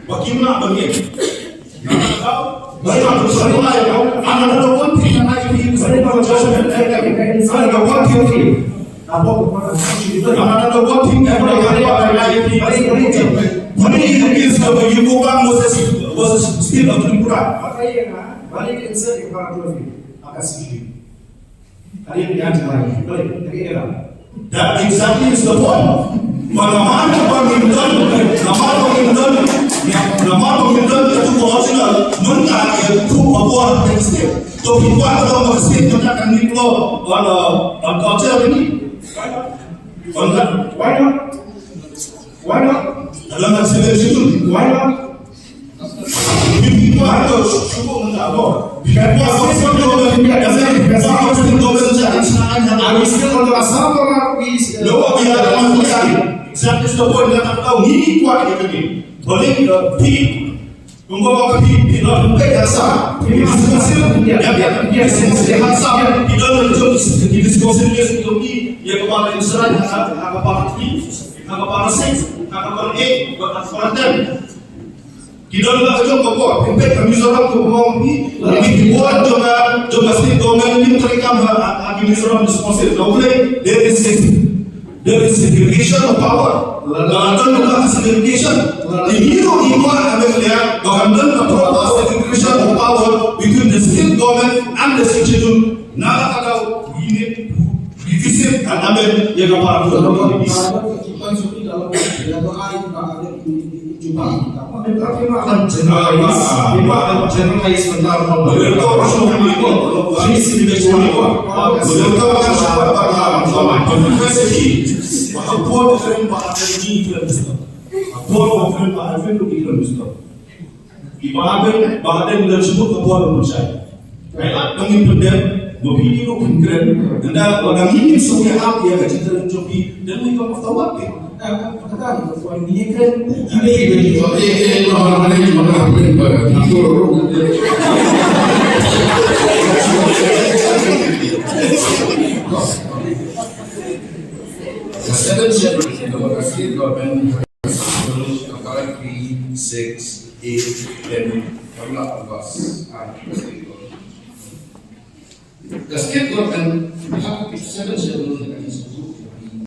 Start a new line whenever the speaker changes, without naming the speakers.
Bagaimana begini? Another one thing that I feel is another one thing. Another one thing that was still a Tripura. That exactly is the point. Nama pemimpin itu original, Mynta itu apa tekstil. So kita ada masih kita akan niklo on culture ini. Why not? Dalam hasil itu, why not? Kita harus cukup menjaga. Biar exactly the point that I'm now needing to get again. Boleh people, membawa people ke dasar. Ini hasil, ya, hasil. Kita harus diskusi ini yang kemarin Israel, Haka para six, Haka para eight, para 10. Kita harus membawa impact kami seorang tu membawa ini dibuat juga state government ini mereka administrasi responsible. Boleh there is segregation of power. London bukan segregation. Ini Ubah Amerika London proper segregation of power between the state government and the citizen. Nada kalau ini divisit and Amerika yang apa pun.
The seven shepherds in the state government antara 3, 6, 8, dan 14 the state government have 7 shepherds.